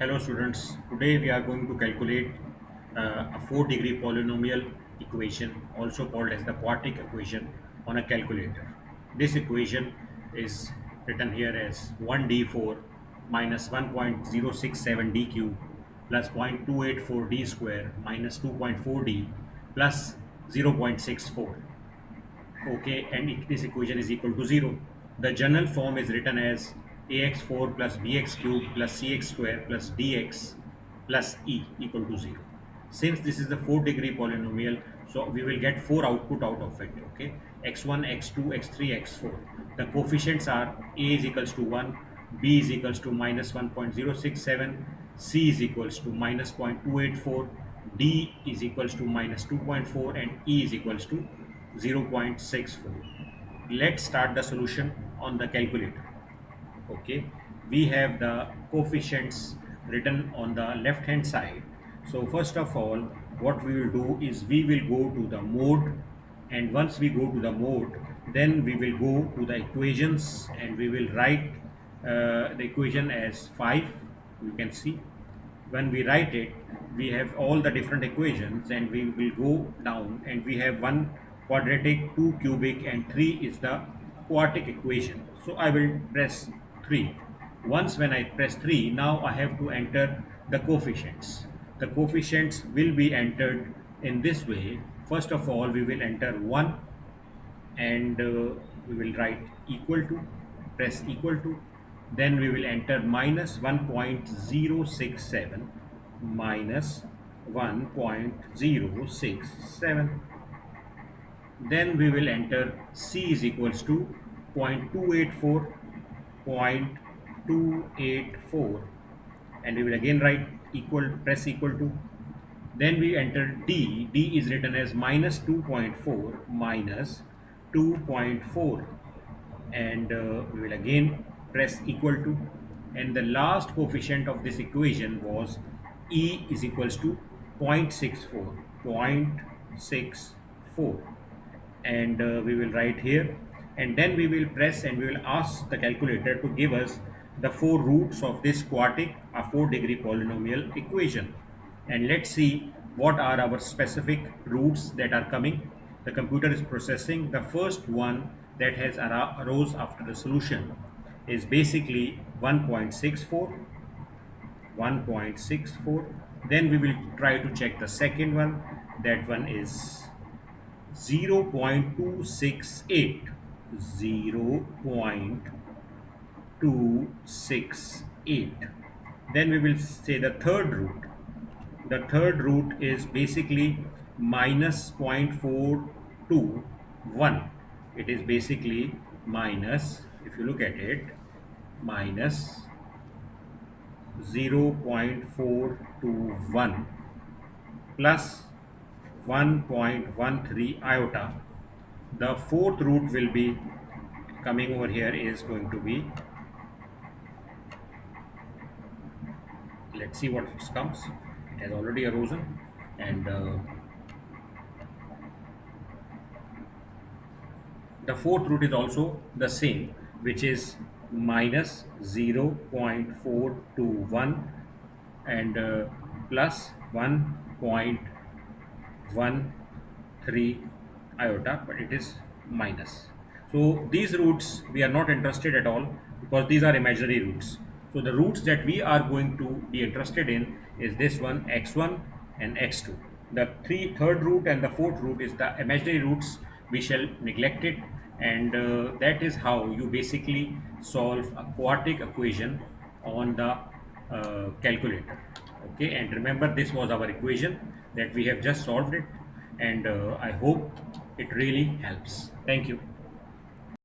Hello students, today we are going to calculate a 4-degree polynomial equation, also called as the quartic equation, on a calculator. This equation is written here as 1d4 minus 1.067 d cube plus 0.284 d square minus 2.4d plus 0.64. Okay, and this equation is equal to 0. The general form is written as ax4 plus bx cube plus cx square plus dx plus e equal to 0. Since this is the 4-degree polynomial, so we will get 4 output out of it. Okay, x1, x2, x3, x4. The coefficients are a is equals to 1, b is equals to minus 1.067, c is equals to minus 0.284, d is equals to minus 2.4, and e is equals to 0.64. Let's start the solution on the calculator. Okay, we have the coefficients written on the left hand side. So first of all, what we will do is we will go to the mode, and once we go to the mode, then we will go to the equations and we will write the equation as 5. You can see when we write it, we have all the different equations, and we will go down and we have one quadratic, two cubic, and 3 is the quartic equation. So I will press 3. Once when I press 3, now I have to enter the coefficients. The coefficients will be entered in this way. First of all, we will enter 1, and we will write equal to, press equal to, then we will enter minus 1.067 minus 1.067, then we will enter c is equals to 0.284, and we will again write equal, press equal to, then we enter d is written as minus 2.4 minus 2.4, and we will again press equal to, and the last coefficient of this equation was e is equals to 0.64, and we will write here, and then we will press and we will ask the calculator to give us the 4 roots of this quartic, a 4-degree polynomial equation. And let's see what are our specific roots that are coming. The computer is processing. The first one that has arose after the solution is basically 1.64. Then we will try to check the second one. That one is 0.268. 0.268. Then we will say the third root. The third root is basically minus 0.421. It is basically minus, if you look at it, minus 0.421 plus 1.13 iota. The fourth root will be coming over here, is going to be, let's see what it comes. It has already arisen, and the fourth root is also the same, which is minus 0.421 and plus 1.13 iota, but it is minus. So these roots we are not interested at all, because these are imaginary roots. So the roots that we are going to be interested in is this one, x1 and x2. The third root and the fourth root is the imaginary roots. We shall neglect it, and that is how you basically solve a quartic equation on the calculator. Okay, and remember, this was our equation that we have just solved it, and I hope it really helps. Thank you.